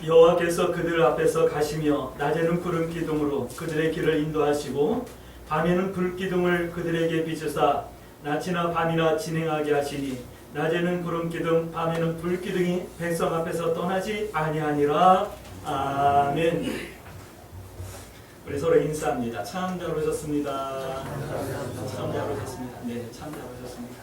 여호와께서 그들 앞에서 가시며 낮에는 구름 기둥으로 그들의 길을 인도하시고 밤에는 불 기둥을 그들에게 비추사 낮이나 밤이나 진행하게 하시니 낮에는 구름 기둥 밤에는 불 기둥이 백성 앞에서 떠나지 아니하니라. 아멘. 우리 서로 인사합니다. 참 잘 오셨습니다. 참 잘 오셨습니다. 네, 참 잘 오셨습니다.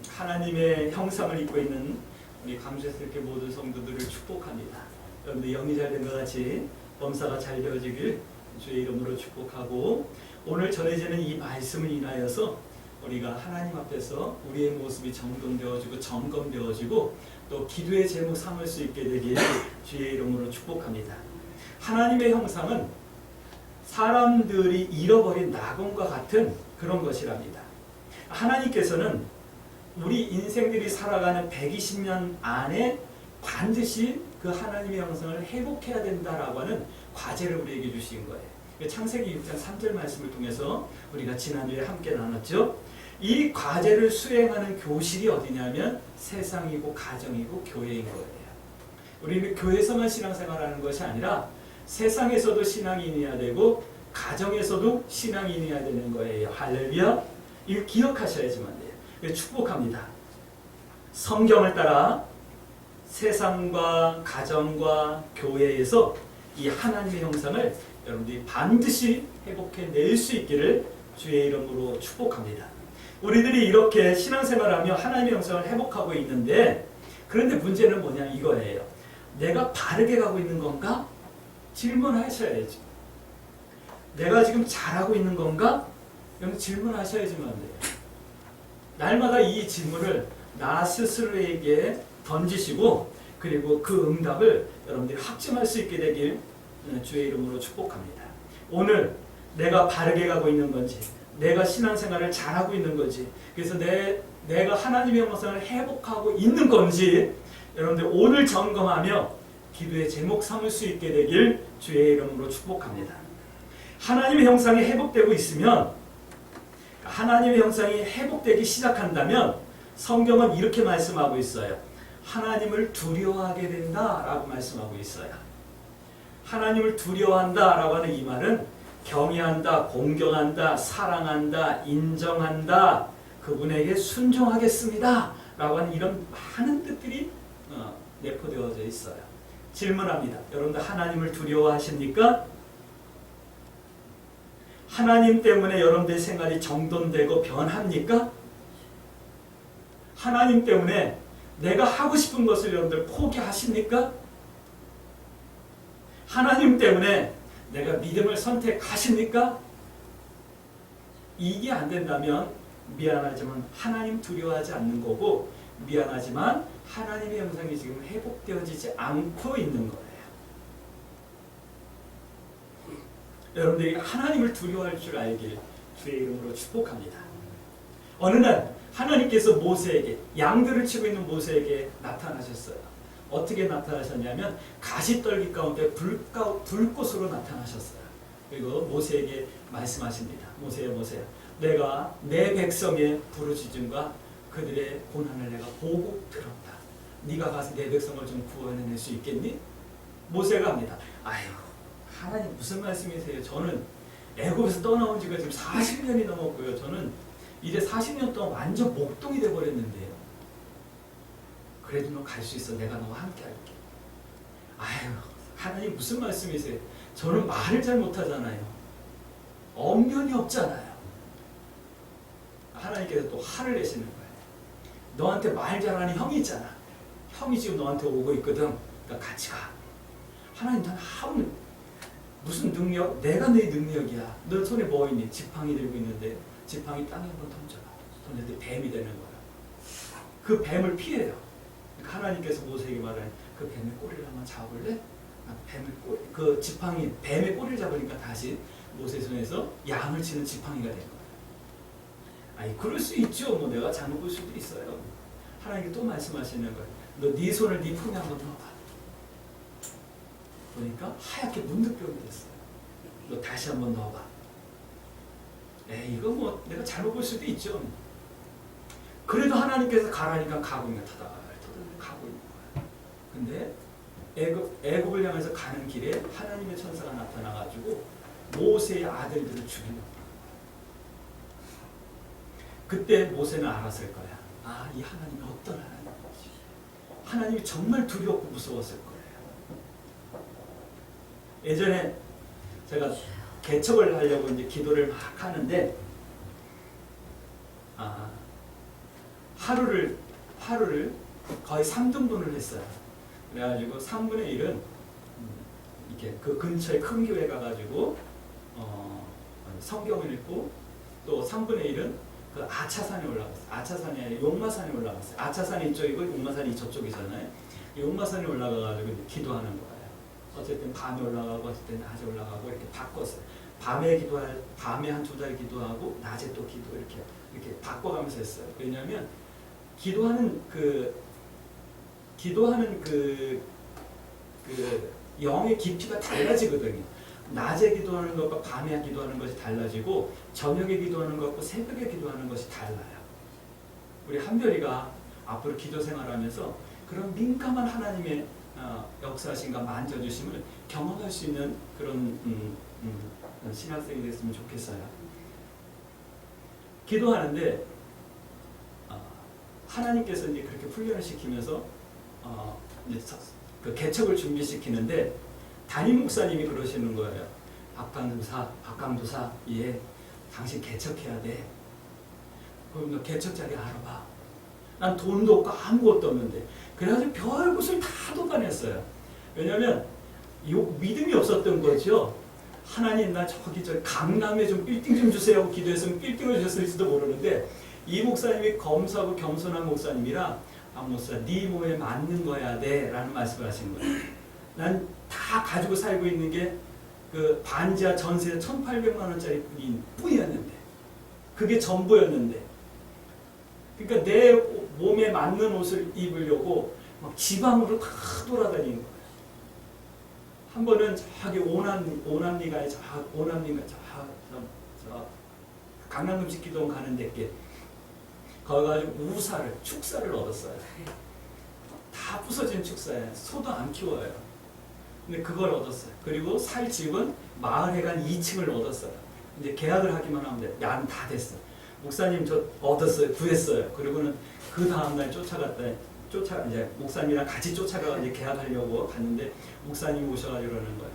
하나님의 형상을 입고 있는 우리 감사스럽게 모든 성도들을 축복합니다. 여러분들 영이 잘 된 것 같이 범사가 잘 되어지길 주의 이름으로 축복하고, 오늘 전해지는 이 말씀을 인하여서 우리가 하나님 앞에서 우리의 모습이 정돈되어지고 점검되어지고 또 기도의 제목 삼을 수 있게 되길 주의 이름으로 축복합니다. 하나님의 형상은 사람들이 잃어버린 낙원과 같은 그런 것이랍니다. 하나님께서는 우리 인생들이 살아가는 120년 안에 반드시 그 하나님의 형상을 회복해야 된다라고 하는 과제를 우리에게 주신 거예요. 창세기 6장 3절 말씀을 통해서 우리가 지난주에 함께 나눴죠. 이 과제를 수행하는 교실이 어디냐면 세상이고 가정이고 교회인 거예요. 우리는 교회에서만 신앙생활하는 것이 아니라 세상에서도 신앙인이어야 되고 가정에서도 신앙인이어야 되는 거예요. 할렐루야. 이거 기억하셔야지만 돼요. 축복합니다. 성경을 따라 세상과 가정과 교회에서 이 하나님의 형상을 여러분들이 반드시 회복해낼 수 있기를 주의 이름으로 축복합니다. 우리들이 이렇게 신앙생활하며 하나님의 형상을 회복하고 있는데, 그런데 문제는 뭐냐 이거예요. 내가 바르게 가고 있는 건가? 질문하셔야지. 내가 지금 잘하고 있는 건가? 여러분 질문하셔야지만 돼요. 날마다 이 질문을 나 스스로에게 던지시고 그리고 그 응답을 여러분들이 확증할 수 있게 되길 주의 이름으로 축복합니다. 오늘 내가 바르게 가고 있는 건지, 내가 신앙생활을 잘하고 있는 건지, 그래서 내가 하나님의 형상을 회복하고 있는 건지 여러분들 오늘 점검하며 기도의 제목 삼을 수 있게 되길 주의 이름으로 축복합니다. 하나님의 형상이 회복되고 있으면, 하나님의 형상이 회복되기 시작한다면 성경은 이렇게 말씀하고 있어요. 하나님을 두려워하게 된다라고 말씀하고 있어요. 하나님을 두려워한다라고 하는 이 말은 경외한다, 공경한다, 사랑한다, 인정한다, 그분에게 순종하겠습니다 라고 하는 이런 많은 뜻들이 내포되어져 있어요. 질문합니다. 여러분들 하나님을 두려워하십니까? 하나님 때문에 여러분들의 생활이 정돈되고 변합니까? 하나님 때문에 내가 하고 싶은 것을 여러분들 포기하십니까? 하나님 때문에 내가 믿음을 선택하십니까? 이게 안 된다면 미안하지만 하나님 두려워하지 않는 거고, 미안하지만 하나님의 형상이 지금 회복되어지지 않고 있는 거예요. 여러분들이 하나님을 두려워할 줄 알길 주의 이름으로 축복합니다. 어느 날 하나님께서 모세에게, 양들을 치고 있는 모세에게 나타나셨어요. 어떻게 나타나셨냐면 가시떨기 가운데 불꽃으로 나타나셨어요. 그리고 모세에게 말씀하십니다. 모세야, 내가 내 백성의 부르짖음과 그들의 고난을 내가 보고 들었다. 네가 가서 내 백성을 좀 구원해낼 수 있겠니? 모세가 합니다. 아유, 하나님 무슨 말씀이세요? 저는 애굽에서 떠나온 지가 지금 40년이 넘었고요. 저는 이제 40년 동안 완전 목동이 돼버렸는데요. 그래도 너 갈 수 있어. 내가 너와 함께 할게. 아유, 하나님 무슨 말씀이세요? 저는 말을 잘 못하잖아요. 언변이 없잖아요. 하나님께서 또 화를 내시는 거예요. 너한테 말 잘하는 형이 있잖아. 형이 지금 너한테 오고 있거든. 그러니까 같이 가. 하나님, 난 하면 무슨 능력? 내가 내 능력이야. 너 손에 뭐 있니? 지팡이 들고 있는데 지팡이 땅에 한번 던져봐. 던졌는데 뱀이 되는 거야. 그 뱀을 피해요. 그러니까 하나님께서 모세에게 말하는 그 뱀의 꼬리를 한번 잡아볼래? 뱀의 꼬리, 그 지팡이, 뱀의 꼬리를 잡으니까 다시 모세 손에서 양을 치는 지팡이가 된 거예요. 아니, 그럴 수 있죠. 뭐 내가 잘못 볼 수도 있어요. 하나님께 또 말씀하시는 거예요. 너 네 손을 네 품에 한번 넣어봐. 보니까 하얗게 문득병이 됐어요. 너 다시 한번 넣어봐. 이거 뭐 내가 잘못 볼 수도 있죠. 그래도 하나님께서 가라니까 가고 있는 거야. 가고 있는 거야. 근데 애굽을 향해서 가는 길에 하나님의 천사가 나타나가지고 모세의 아들들을 죽이는 거야. 그때 모세는 알았을 거야. 아, 이 하나님은 어떤 하나님인지. 하나님이 정말 두렵고 무서웠을 거예요. 예전에 제가 개척을 하려고 이제 기도를 막 하는데, 하루를 거의 3등분을 했어요. 그래가지고 3분의 1은 이렇게 그 근처에 큰 교회 가가지고 성경을 읽고, 또 3분의 1은 그 아차산에 올라갔어요. 아차산에 용마산에 올라갔어요. 아차산이 이쪽이고 용마산이 저쪽이잖아요. 용마산에 올라가가지고 기도하는 거예요. 어쨌든 밤에 올라가고 어쨌든 낮에 올라가고 이렇게 바꿨어요. 밤에 한 2달 기도하고 낮에 또 기도 이렇게 바꿔가면서 했어요. 왜냐하면 기도하는 영의 깊이가 달라지거든요. 낮에 기도하는 것과 밤에 기도하는 것이 달라지고, 저녁에 기도하는 것과 새벽에 기도하는 것이 달라요. 우리 한별이가 앞으로 기도 생활하면서 그런 민감한 하나님의 역사하심과 만져주심을 경험할 수 있는 그런 신학생이 됐으면 좋겠어요. 기도하는데 하나님께서 이제 그렇게 훈련을 시키면서 이제 그 개척을 준비시키는데, 담임 목사님이 그러시는 거예요. 박감도사, 예, 당신 개척해야 돼. 그럼 너 개척 자리 알아봐. 난 돈도 없고 아무것도 없는데. 그래가지고 별곳을 다 도단했어요. 왜냐하면 믿음이 없었던 거죠. 하나님, 나 저 강남에 좀 빌딩 좀 주세요 하고 기도했으면 빌딩을 주셨을지도 모르는데, 이 목사님이 검소하고 겸손한 목사님이라, 목사, 네 몸에 맞는 거야 돼 라는 말씀을 하신 거예요. 난 다 가지고 살고 있는 게 그 반지하 전세 1,800만 원짜리 뿐이었는데, 그게 전부였는데, 그러니까 내 몸에 맞는 옷을 입으려고 막 지방으로 다 돌아다니는 거예요. 한 번은 저기 오남리가 강남금식기동 가는 데께 거기 가지고 축사를 얻었어요. 다 부서진 축사에 소도 안 키워요. 근데 그걸 얻었어요. 그리고 살 집은 마을회관 2층을 얻었어요. 이제 계약을 하기만 하면 돼. 양 다 됐어. 목사님 저 얻었어요. 구했어요. 그리고는 그 다음날 이제 목사님이랑 같이 쫓아가 이제 계약하려고 갔는데, 목사님이 오셔가지고 그러는 거예요.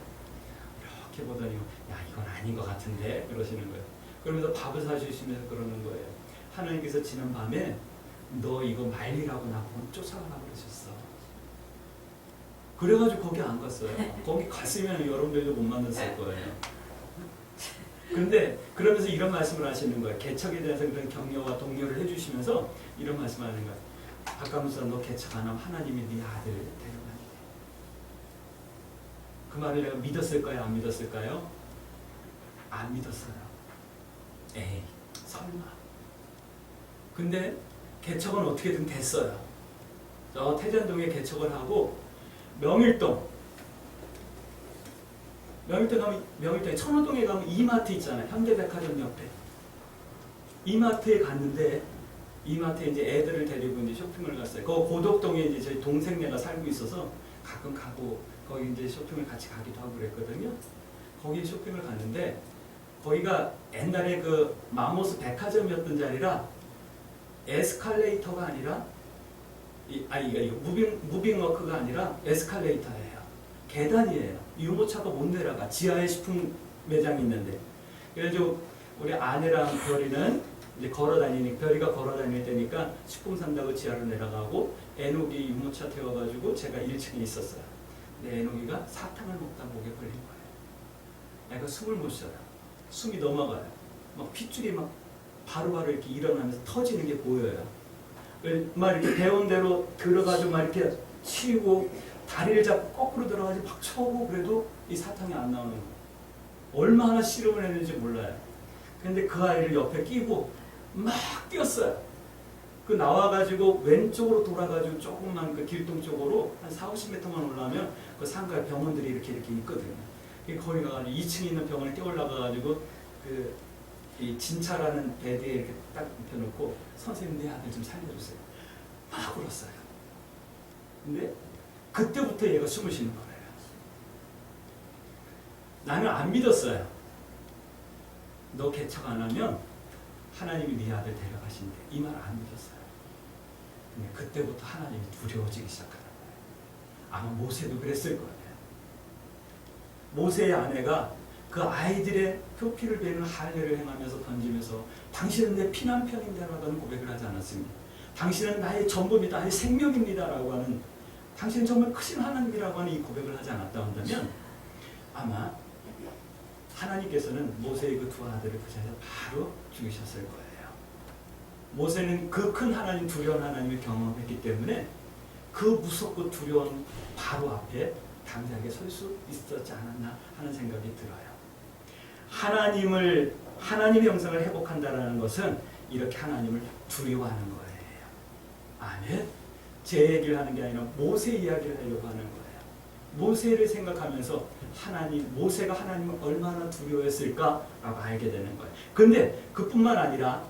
이렇게 보더니, 야, 이건 아닌 것 같은데 그러시는 거예요. 그러면서 밥을 사주시면서 그러는 거예요. 하나님께서 지난 밤에 너 이거 말리라고 나보고 쫓아가라고 그러셨어. 그래가지고 거기 안 갔어요. 거기 갔으면 여러분들도 못 만났을 거예요. 그런데 그러면서 이런 말씀을 하시는 거예요. 개척에 대해서 그런 격려와 독려를 해주시면서 이런 말씀을 하는 거예요. 박감수사, 너 개척 안 하면 하나님이 네 아들을 데려가니. 그 말을 내가 믿었을까요? 안 믿었을까요? 안 믿었어요. 에이, 설마. 근데 개척은 어떻게든 됐어요. 저 태전동에 개척을 하고, 명일동에 천호동에 가면 이마트 있잖아요. 현대백화점 옆에. 이마트에 갔는데, 이마트에 이제 애들을 데리고 이제 쇼핑을 갔어요. 그 고덕동에 이제 저희 동생네가 살고 있어서 가끔 가고, 거기 이제 쇼핑을 같이 가기도 하고 그랬거든요. 거기 쇼핑을 갔는데, 거기가 옛날에 그 마모스 백화점이었던 자리라 에스컬레이터가 아니라, 이거 무빙워크가 아니라 에스컬레이터예요. 계단이에요. 유모차가 못 내려가. 지하에 식품 매장이 있는데. 그래서 우리 아내랑 별이는 이제 별이가 걸어 다닐 때니까 식품 산다고 지하로 내려가고, 애녹이 유모차 태워가지고 제가 1층에 있었어요. 근데 애녹이가 사탕을 먹다 목에 걸린 거예요. 애가 숨을 못 쉬어요. 숨이 넘어가요. 막 핏줄이 막 바로바로 이렇게 일어나면서 터지는 게 보여요. 막 이렇게 배운 대로 들어가지고 막 이렇게 치우고, 다리를 잡고 거꾸로 들어가지고 막 쳐고, 그래도 이 사탕이 안 나오는 거예요. 얼마나 씨름을 했는지 몰라요. 근데 그 아이를 옆에 끼고 막 뛰었어요. 그 나와가지고 왼쪽으로 돌아가지고 조금만 그 길동 쪽으로 한 40-50m만 올라가면 그 상가에 병원들이 이렇게 있거든요. 거기 가가지고 2층에 있는 병원에 뛰어올라가가지고 이 진차라는 베드에 이렇게 딱 눕혀놓고, 선생님 내 아들 좀 살려주세요. 막 울었어요. 근데 그때부터 얘가 숨을 쉬는 거예요. 나는 안 믿었어요. 너 개척 안 하면 하나님이 네 아들 데려가신대. 이 말 안 믿었어요. 근데 그때부터 하나님이 두려워지기 시작하는 거예요. 아마 모세도 그랬을 거예요. 모세의 아내가 그 아이들의 표피를 베는 할례를 행하면서 던지면서 당신은 내 피난편입니다라고 고백을 하지 않았습니다. 당신은 나의 전부입니다. 나의 생명입니다라고 하는, 당신은 정말 크신 하나님이라고 하는 이 고백을 하지 않았다 한다면 아마 하나님께서는 모세의 그 두 아들을 그 자리에서 바로 죽이셨을 거예요. 모세는 그 큰 하나님, 두려운 하나님을 경험했기 때문에 그 무섭고 두려운 바로 앞에 담대하게 설 수 있었지 않았나 하는 생각이 들어요. 하나님의 형상을 회복한다는 것은 이렇게 하나님을 두려워하는 거예요. 아멘. 제 얘기를 하는 게 아니라 모세 이야기를 하려고 하는 거예요. 모세를 생각하면서 모세가 하나님을 얼마나 두려워했을까라고 알게 되는 거예요. 근데 그뿐만 아니라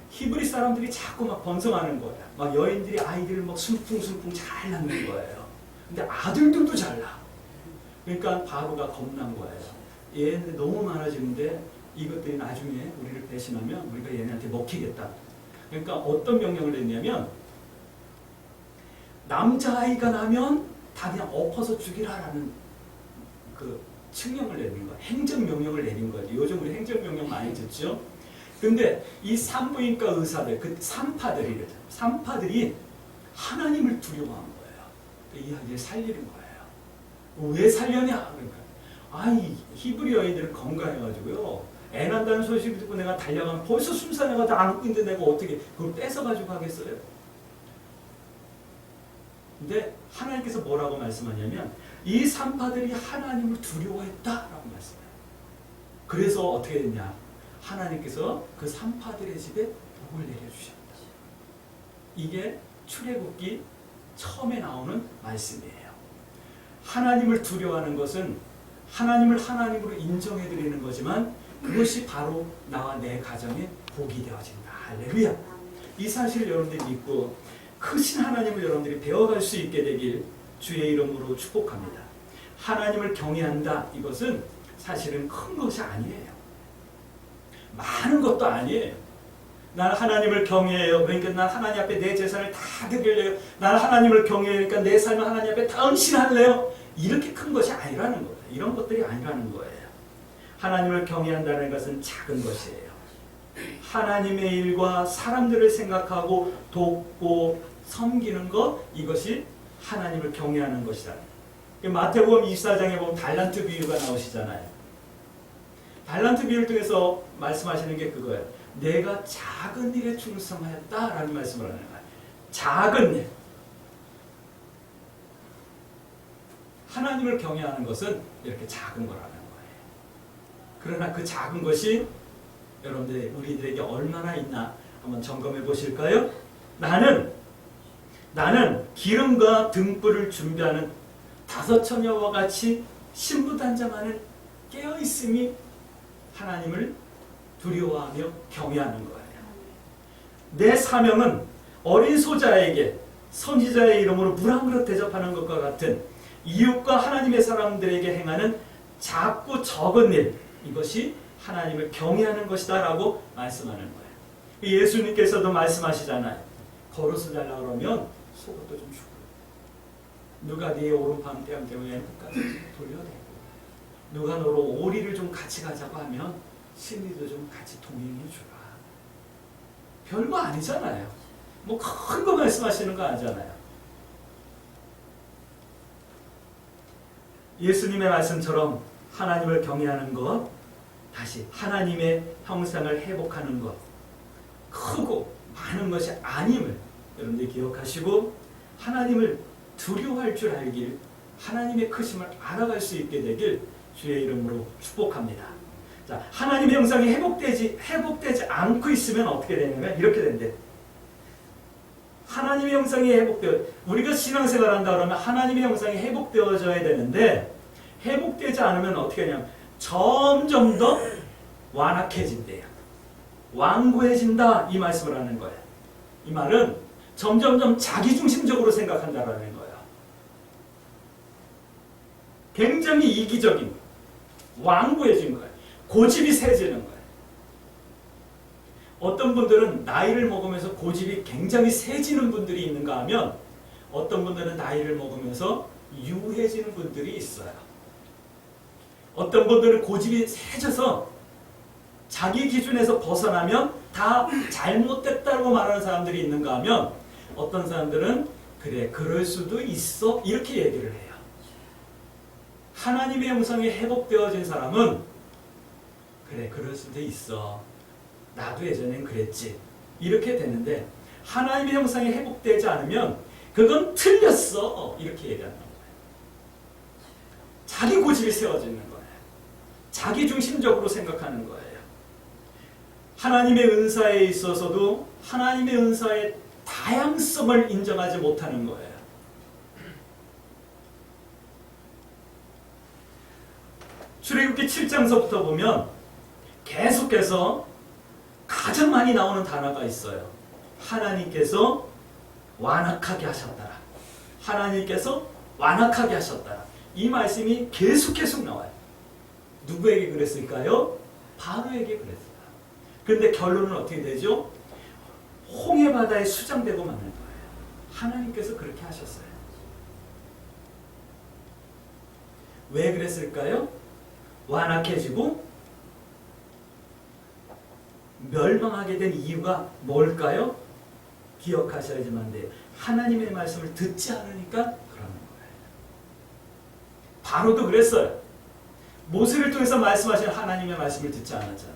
히브리 사람들이 자꾸 막 번성하는 거예요. 막 여인들이 아이들을 막 순풍순풍 잘 낳는 거예요. 근데 아들들도 잘 낳아. 그러니까 바로가 겁난 거예요. 얘네들 너무 많아지는데 이것들이 나중에 우리를 배신하면 우리가 얘네한테 먹히겠다. 그러니까 어떤 명령을 냈냐면 남자아이가 나면 다 그냥 엎어서 죽이라라는 그 칙령을 내린 거예요. 행정명령을 내린 거예요. 요즘 우리 행정명령 많이 듣죠? 근데 이 산부인과 의사들, 그 산파들이 하나님을 두려워한 거예요. 이 아이를 살리는 거예요. 왜 살려냐? 그러니까 아이 히브리 여인들은 건강해가지고요. 애 난다는 소식을 듣고 내가 달려가면 벌써 순산애가 다 안고 있는데 내가 어떻게 그걸 뺏어가지고 하겠어요? 근데 하나님께서 뭐라고 말씀하냐면 이 산파들이 하나님을 두려워했다라고 말씀해요. 그래서 어떻게 됐냐? 하나님께서 그 산파들의 집에 복을 내려주셨다. 이게 출애굽기 처음에 나오는 말씀이에요. 하나님을 두려워하는 것은 하나님을 하나님으로 인정해드리는 거지만 그것이 바로 나와 내 가정에 복이 되어진다. 할렐루야. 이 사실을 여러분들이 믿고 크신 하나님을 여러분들이 배워갈 수 있게 되길 주의 이름으로 축복합니다. 하나님을 경외한다. 이것은 사실은 큰 것이 아니에요. 많은 것도 아니에요. 나는 하나님을 경외해요. 그러니까 난 하나님 앞에 내 재산을 다 드릴래요. 나는 하나님을 경외하니까 내 삶을 하나님 앞에 다 헌신할래요. 이렇게 큰 것이 아니라는 거예요. 이런 것들이 아니라는 거예요. 하나님을 경외한다는 것은 작은 것이에요. 하나님의 일과 사람들을 생각하고 돕고 섬기는 것, 이것이 하나님을 경외하는 것이다. 마태복음 24장에 보면 달란트 비유가 나오시잖아요. 달란트 비유를 통해서 말씀하시는 게 그거예요. 내가 작은 일에 충성하였다라는 말씀을 하는 거예요. 작은 일. 하나님을 경외하는 것은 이렇게 작은 거라는 거예요. 그러나 그 작은 것이 여러분들 우리들에게 얼마나 있나 한번 점검해 보실까요? 나는 기름과 등불을 준비하는 5 처녀와 같이 신부단장만을 깨어있음이 하나님을 두려워하며 경외하는 거예요. 내 사명은 어린 소자에게 선지자의 이름으로 물 한 그릇 대접하는 것과 같은 이웃과 하나님의 사람들에게 행하는 작고 적은 일, 이것이 하나님을 경외하는 것이다 라고 말씀하는 거예요. 예수님께서도 말씀하시잖아요. 걸어서 자라 그러면 속옷도 좀 주고, 누가 네 오른팔 뺨 때문에 끝까지 돌려대고, 누가 너로 오리를 좀 같이 가자고 하면 심리도 좀 같이 동행해 주라. 별거 아니잖아요. 뭐 큰 거 말씀하시는 거 아니잖아요. 예수님의 말씀처럼 하나님을 경외하는 것, 다시 하나님의 형상을 회복하는 것, 크고 많은 것이 아님을 여러분들이 기억하시고 하나님을 두려워할 줄 알길, 하나님의 크심을 알아갈 수 있게 되길 주의 이름으로 축복합니다. 자, 하나님의 형상이 회복되지 않고 있으면 어떻게 되냐면 이렇게 된대. 하나님의 형상이 우리가 신앙생활 한다 그러면 하나님의 형상이 회복되어져야 되는데, 회복되지 않으면 어떻게 하냐면 점점 더 완악해진대요. 완고해진다, 이 말씀을 하는 거예요. 이 말은 점점점 자기중심적으로 생각한다라는 거예요. 굉장히 이기적인 거예요. 완고해진 거예요. 고집이 세지는 거예요. 어떤 분들은 나이를 먹으면서 고집이 굉장히 세지는 분들이 있는가 하면 어떤 분들은 나이를 먹으면서 유해지는 분들이 있어요. 어떤 분들은 고집이 세져서 자기 기준에서 벗어나면 다 잘못됐다고 말하는 사람들이 있는가 하면 어떤 사람들은 그래 그럴 수도 있어 이렇게 얘기를 해요. 하나님의 형상이 회복되어진 사람은 그래 그럴 수도 있어 나도 예전엔 그랬지 이렇게 되는데 하나님의 형상이 회복되지 않으면 그건 틀렸어 이렇게 얘기하는 거예요. 자기 고집이 세워지는 거예요. 자기 중심적으로 생각하는 거예요. 하나님의 은사에 있어서도 하나님의 은사의 다양성을 인정하지 못하는 거예요. 출애굽기 7장서부터 보면 계속해서 가장 많이 나오는 단어가 있어요. 하나님께서 완악하게 하셨더라. 하나님께서 완악하게 하셨더라. 이 말씀이 계속 나와요. 누구에게 그랬을까요? 바로에게 그랬어요. 그런데 결론은 어떻게 되죠? 홍해바다에 수장되고 마는 거예요. 하나님께서 그렇게 하셨어요. 왜 그랬을까요? 완악해지고 멸망하게 된 이유가 뭘까요? 기억하셔야지만 돼요. 하나님의 말씀을 듣지 않으니까 그러는 거예요. 바로도 그랬어요. 모세를 통해서 말씀하신 하나님의 말씀을 듣지 않았잖아요.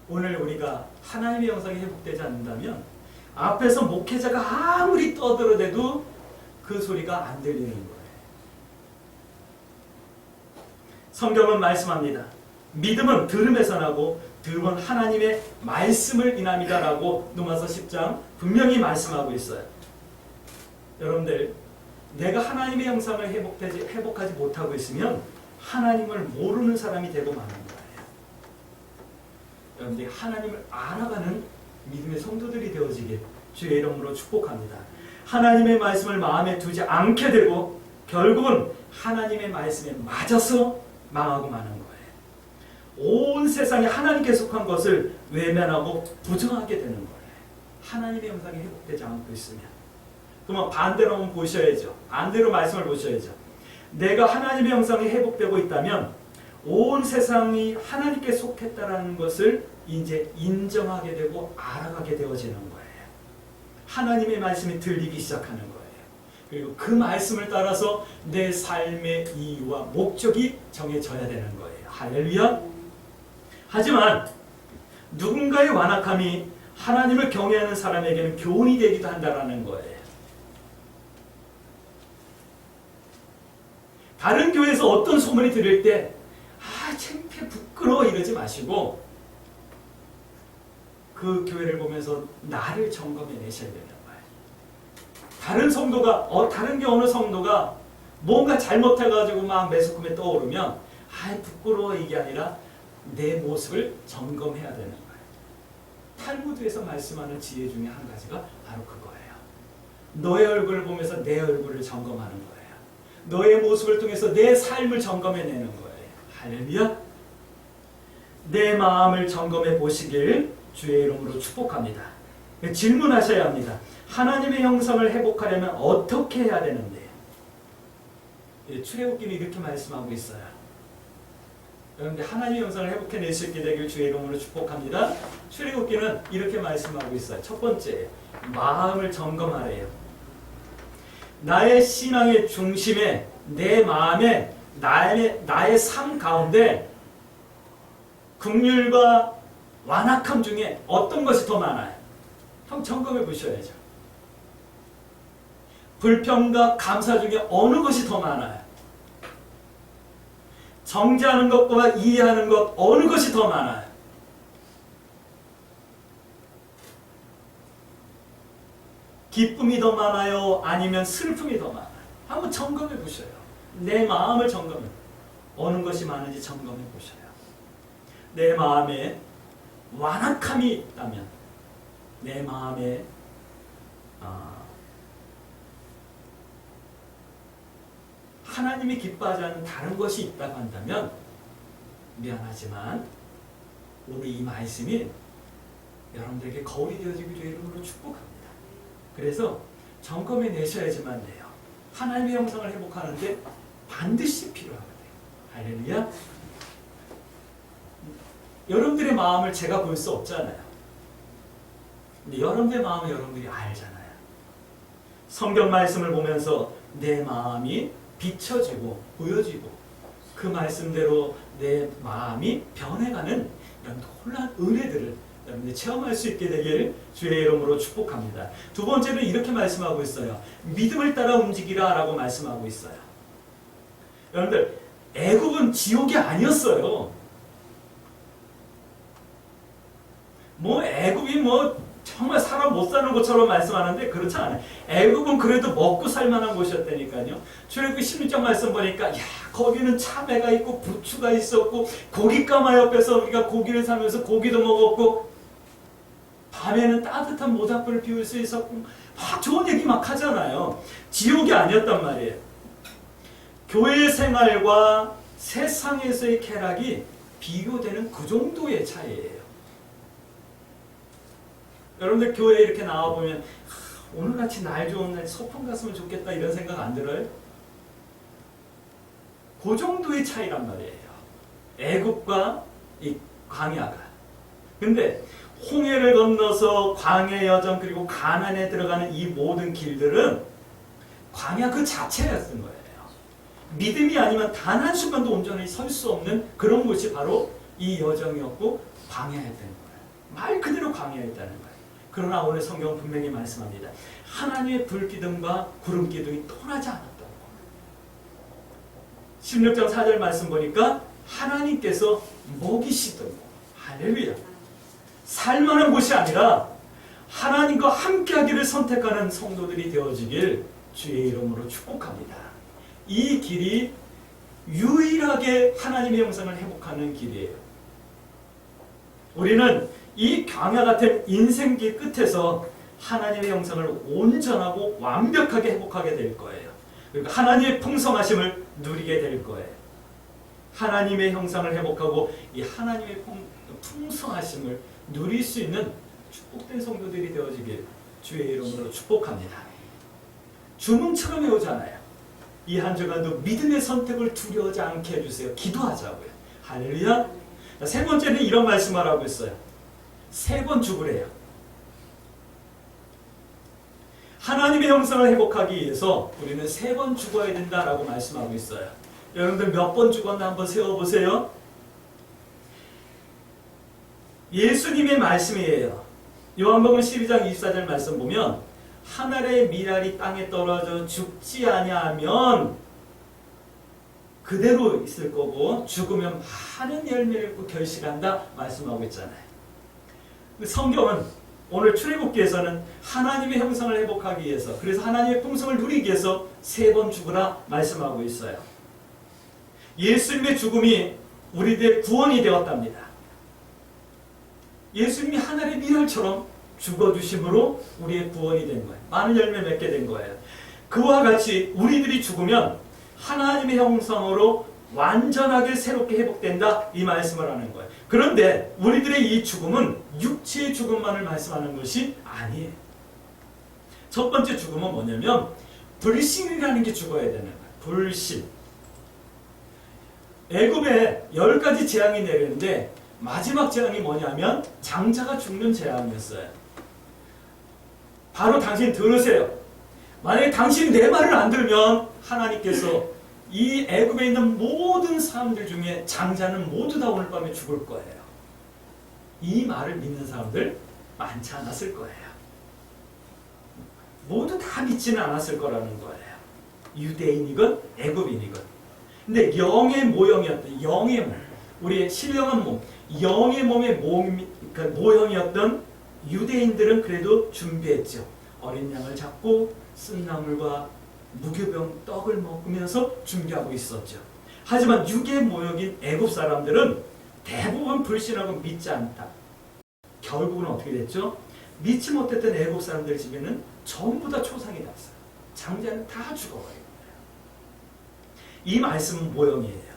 오늘 우리가 하나님의 영상이 회복되지 않는다면 앞에서 목회자가 아무리 떠들어대도 그 소리가 안 들리는 거예요. 성경은 말씀합니다. 믿음은 들음에서 나고 들음은 하나님의 말씀을 인함이다 라고 로마서 10장 분명히 말씀하고 있어요. 여러분들 내가 하나님의 형상을 회복하지 못하고 있으면 하나님을 모르는 사람이 되고 마는 거예요. 여러분들이 하나님을 알아가는 믿음의 성도들이 되어지길 주의 이름으로 축복합니다. 하나님의 말씀을 마음에 두지 않게 되고 결국은 하나님의 말씀에 맞아서 망하고 마는 거예요. 온 세상에 하나님께 속한 것을 외면하고 부정하게 되는 거예요. 하나님의 형상이 회복되지 않고 있으면. 그러면 반대로 한번 보셔야죠. 반대로 말씀을 보셔야죠. 내가 하나님의 형상이 회복되고 있다면 온 세상이 하나님께 속했다라는 것을 이제 인정하게 되고 알아가게 되어지는 거예요. 하나님의 말씀이 들리기 시작하는 거예요. 그리고 그 말씀을 따라서 내 삶의 이유와 목적이 정해져야 되는 거예요. 할렐루야. 하지만 누군가의 완악함이 하나님을 경외하는 사람에게는 교훈이 되기도 한다는 거예요. 다른 교회에서 어떤 소문이 들릴 때 창피해 부끄러워 이러지 마시고 그 교회를 보면서 나를 점검해 내셔야 되는 거예요. 다른 성도가 다른 게 어느 성도가 뭔가 잘못해가지고 막 매스컴에 떠오르면 부끄러워 이게 아니라 내 모습을 점검해야 되는 거예요. 탈무드에서 말씀하는 지혜 중에 한 가지가 바로 그거예요. 너의 얼굴을 보면서 내 얼굴을 점검하는 거예요. 너의 모습을 통해서 내 삶을 점검해내는 거예요. 할렐루야. 내 마음을 점검해 보시길 주의 이름으로 축복합니다. 질문하셔야 합니다. 하나님의 형상을 회복하려면 어떻게 해야 되는데? 출애굽기는 이렇게 말씀하고 있어요. 여러분들 하나님의 형상을 회복해낼 수 있게 되길 주의 이름으로 축복합니다. 출애굽기는 이렇게 말씀하고 있어요. 첫 번째, 마음을 점검하래요. 나의 신앙의 중심에 내 마음에 나의 삶 가운데 긍휼과 완악함 중에 어떤 것이 더 많아요? 한번 점검해 보셔야죠. 불평과 감사 중에 어느 것이 더 많아요? 정죄하는 것과 이해하는 것 어느 것이 더 많아요? 기쁨이 더 많아요? 아니면 슬픔이 더 많아요? 한번 점검해 보셔요. 내 마음을 점검해. 어느 것이 많은지 점검해 보셔요. 내 마음에 완악함이 있다면, 내 마음에 하나님이 기뻐하지 않는 다른 것이 있다고 한다면 미안하지만 오늘 이 말씀이 여러분들에게 거울이 되어지기 주의 이름으로 축복합니다. 그래서 점검해 내셔야지만 돼요. 하나님의 형상을 회복하는데 반드시 필요하거든요. 할렐루야. 여러분들의 마음을 제가 볼 수 없잖아요. 근데 여러분들의 마음은 여러분들이 알잖아요. 성경 말씀을 보면서 내 마음이 비춰지고 보여지고 그 말씀대로 내 마음이 변해가는 이런 놀라운 은혜들을 여러분들이 체험할 수 있게 되길 주의 이름으로 축복합니다. 두 번째는 이렇게 말씀하고 있어요. 믿음을 따라 움직이라 라고 말씀하고 있어요. 여러분들 애굽은 지옥이 아니었어요. 애굽이 정말 사람 못 사는 곳처럼 말씀하는데 그렇지 않아요. 애굽은 그래도 먹고 살만한 곳이었다니까요. 출애굽기 16장 말씀 보니까 야 거기는 참외가 있고 부추가 있었고 고깃가마 옆에서 우리가 고기를 사면서 고기도 먹었고 밤에는 따뜻한 모닥불을 피울 수 있었고 막 좋은 얘기 막 하잖아요. 지옥이 아니었단 말이에요. 교회 생활과 세상에서의 쾌락이 비교되는 그 정도의 차이예요. 여러분들 교회에 이렇게 나와보면 오늘같이 날 좋은 날 소풍 갔으면 좋겠다 이런 생각 안 들어요? 그 정도의 차이란 말이에요. 애굽과 이 광야가. 근데 홍해를 건너서 광야 여정 그리고 가나안에 들어가는 이 모든 길들은 광야 그 자체였던 거예요. 믿음이 아니면 단 한순간도 온전히 설 수 없는 그런 곳이 바로 이 여정이었고 광야였던 거예요. 말 그대로 광야였다는 거예요. 그러나 오늘 성경은 분명히 말씀합니다. 하나님의 불기둥과 구름기둥이 떠나지 않았다고. 16장 4절 말씀 보니까 하나님께서 먹이시던 곳. 할렐루야. 살만한 곳이 아니라 하나님과 함께하기를 선택하는 성도들이 되어지길 주의 이름으로 축복합니다. 이 길이 유일하게 하나님의 형상을 회복하는 길이에요. 우리는 이 광야 같은 인생길 끝에서 하나님의 형상을 온전하고 완벽하게 회복하게 될 거예요. 그리고 하나님의 풍성하심을 누리게 될 거예요. 하나님의 형상을 회복하고 이 하나님의 풍성하심을 누릴 수 있는 축복된 성도들이 되어지길 주의 이름으로 축복합니다. 주문처럼 해오잖아요. 이 한 주간도 믿음의 선택을 두려워하지 않게 해주세요. 기도하자고요. 할렐루야. 세 번째는 이런 말씀을 하고 있어요. 3번 죽으래요. 하나님의 형상을 회복하기 위해서 우리는 3번 죽어야 된다라고 말씀하고 있어요. 여러분들 몇 번 죽었나 한번 세워보세요. 예수님의 말씀이에요. 요한복음 12장 24절 말씀 보면 하늘의 미랄이 땅에 떨어져 죽지 아니하면 그대로 있을 거고 죽으면 많은 열매를 맺고 결실한다 말씀하고 있잖아요. 성경은 오늘 출애굽기에서는 하나님의 형상을 회복하기 위해서 그래서 하나님의 풍성을 누리기 위해서 3번 죽으라 말씀하고 있어요. 예수님의 죽음이 우리들의 구원이 되었답니다. 예수님이 하늘의 미랄처럼 죽어주심으로 우리의 구원이 된 거예요. 많은 열매 맺게 된 거예요. 그와 같이 우리들이 죽으면 하나님의 형상으로 완전하게 새롭게 회복된다 이 말씀을 하는 거예요. 그런데 우리들의 이 죽음은 육체의 죽음만을 말씀하는 것이 아니에요. 첫 번째 죽음은 뭐냐면 불신이라는 게 죽어야 되는 거예요. 불신. 애굽에 10가지 재앙이 내리는데 마지막 재앙이 뭐냐면 장자가 죽는 재앙이었어요. 바로 당신 들으세요. 만약에 당신이 내 말을 안 들으면 하나님께서 이 애굽에 있는 모든 사람들 중에 장자는 모두 다 오늘 밤에 죽을 거예요. 이 말을 믿는 사람들 많지 않았을 거예요. 모두 다 믿지는 않았을 거라는 거예요. 유대인이건 애굽인이건. 근데 영의 모형이었던 영의 몸, 우리의 신령한 몸, 영의 몸의 그러니까 모형이었던 유대인들은 그래도 준비했죠. 어린 양을 잡고 쓴나물과 무교병 떡을 먹으면서 준비하고 있었죠. 하지만 육의 모형인 애굽 사람들은 대부분 불신하고 믿지 않다. 결국은 어떻게 됐죠? 믿지 못했던 애굽 사람들 집에는 전부 다 초상이 났어요. 장자는 다 죽어버린 거예요. 이 말씀은 모형이에요.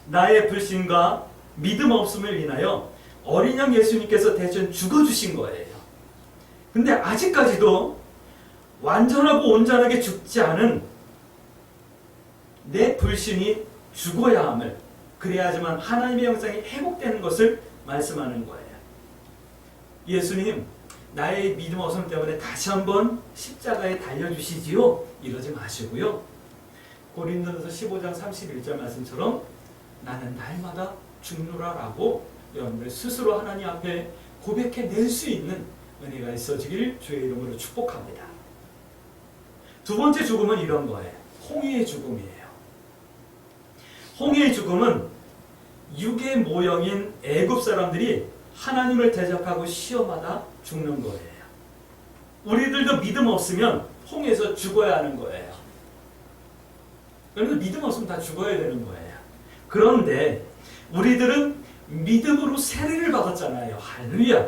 나의 불신과 믿음 없음을 인하여 어린 양 예수님께서 대신 죽어주신 거예요. 근데 아직까지도 완전하고 온전하게 죽지 않은 내 불신이 죽어야 함을, 그래야지만 하나님의 형상이 회복되는 것을 말씀하는 거예요. 예수님, 나의 믿음 없음 때문에 다시 한번 십자가에 달려주시지요? 이러지 마시고요. 고린도전서 15장 31절 말씀처럼 나는 날마다 죽노라라고 여러분들 스스로 하나님 앞에 고백해낼 수 있는 은혜가 있어지길 주의 이름으로 축복합니다. 두 번째 죽음은 이런 거예요. 홍해의 죽음이에요. 홍해의 죽음은 육의 모형인 애굽 사람들이 하나님을 대적하고 시험하다 죽는 거예요. 우리들도 믿음 없으면 홍해에서 죽어야 하는 거예요. 그런데 믿음 없으면 다 죽어야 되는 거예요. 그런데 우리들은 믿음으로 세례를 받았잖아요. 할렐루야.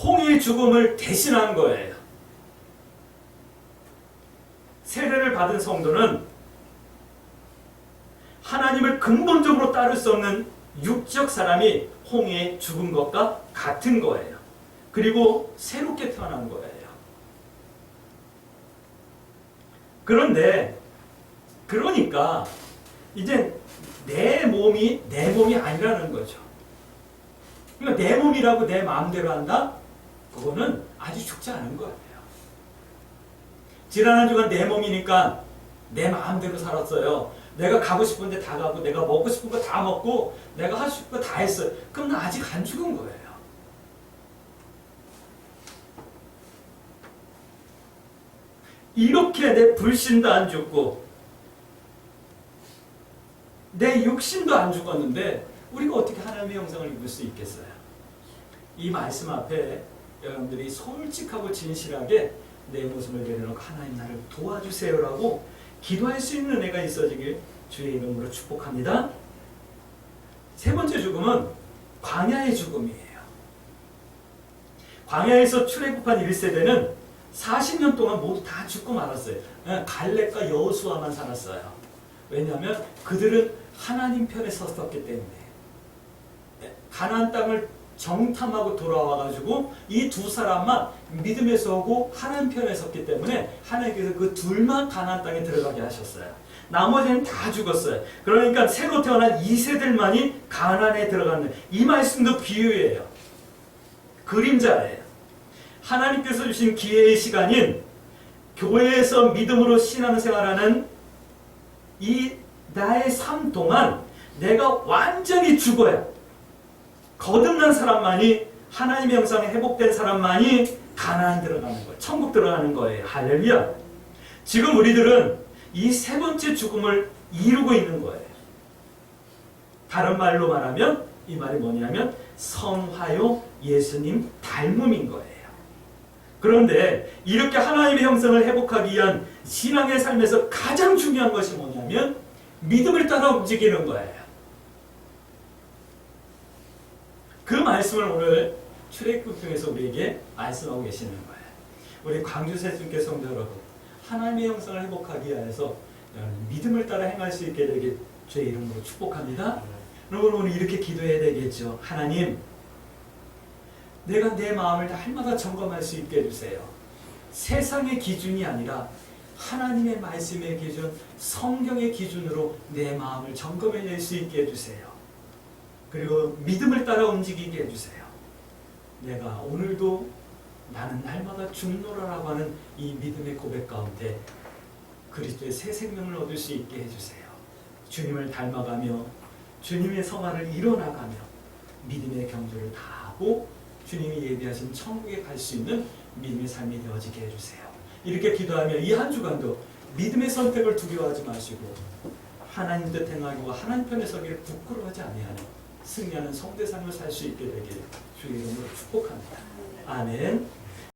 홍해의 죽음을 대신한 거예요. 세례를 받은 성도는 하나님을 근본적으로 따를 수 없는 육적 사람이 홍해에 죽은 것과 같은 거예요. 그리고 새롭게 태어난 거예요. 그러니까 이제 내 몸이 아니라는 거죠. 그러니까 내 몸이라고 내 마음대로 한다? 그거는 아직 죽지 않은 거예요. 지난 한 주간 내 몸이니까 내 마음대로 살았어요. 내가 가고 싶은데 다 가고, 내가 먹고 싶은 거 다 먹고, 내가 하고 싶은 거 다 했어요. 그럼 나 아직 안 죽은 거예요. 이렇게 내 불신도 안 죽고 내 육신도 안 죽었는데 우리가 어떻게 하나님의 형상을 입을 수 있겠어요? 이 말씀 앞에 여러분들이 솔직하고 진실하게 내 모습을 내려놓고 하나님 나를 도와주세요라고 기도할 수 있는 은혜가 있어지길 주의 이름으로 축복합니다. 세 번째 죽음은 광야의 죽음이에요. 광야에서 출애굽한 1세대는 40년 동안 모두 다 죽고 말았어요. 갈렙과 여호수아만 살았어요. 왜냐하면 그들은 하나님 편에 섰었기 때문에. 가나안 땅을 정탐하고 돌아와가지고 이 두 사람만 믿음에 서고 하나님 편에 섰기 때문에 하나님께서 그 둘만 가나안 땅에 들어가게 하셨어요. 나머지는 다 죽었어요. 그러니까 새로 태어난 2세들만이 가나안에 들어가는, 이 말씀도 비유예요. 그림자예요. 하나님께서 주신 기회의 시간인 교회에서 믿음으로 신앙생활하는 이 나의 삶 동안 내가 완전히 죽어야, 거듭난 사람만이, 하나님의 형상에 회복된 사람만이 가나안 들어가는 거예요. 천국 들어가는 거예요. 할렐루야. 지금 우리들은 이 세 번째 죽음을 이루고 있는 거예요. 다른 말로 말하면 이 말이 뭐냐면 성화요 예수님 닮음인 거예요. 그런데 이렇게 하나님의 형상을 회복하기 위한 신앙의 삶에서 가장 중요한 것이 뭐냐면 믿음을 따라 움직이는 거예요. 그 말씀을 오늘 출애굽 중에서 우리에게 말씀하고 계시는 거예요. 우리 광주새순교 성도 여러분, 하나님의 형상을 회복하기 위해서 믿음을 따라 행할 수 있게 되길 주의 이름으로 축복합니다. 여러분 오늘 이렇게 기도해야 되겠죠. 하나님, 내가 내 마음을 날마다 점검할 수 있게 해주세요. 세상의 기준이 아니라 하나님의 말씀의 기준, 성경의 기준으로 내 마음을 점검해낼 수 있게 해주세요. 그리고 믿음을 따라 움직이게 해주세요. 내가 오늘도 나는 날마다 죽노라라고 하는 이 믿음의 고백 가운데 그리스도의 새 생명을 얻을 수 있게 해주세요. 주님을 닮아가며 주님의 성화를 이뤄나가며 믿음의 경주를 다하고 주님이 예비하신 천국에 갈 수 있는 믿음의 삶이 되어지게 해주세요. 이렇게 기도하며 이 한 주간도 믿음의 선택을 두려워하지 마시고 하나님 뜻 행하고 하나님 편에 서기를 부끄러워하지 아니하는 승리하는 성대 삶을 살 수 있게 되길 주의 이름으로 축복합니다. 아멘.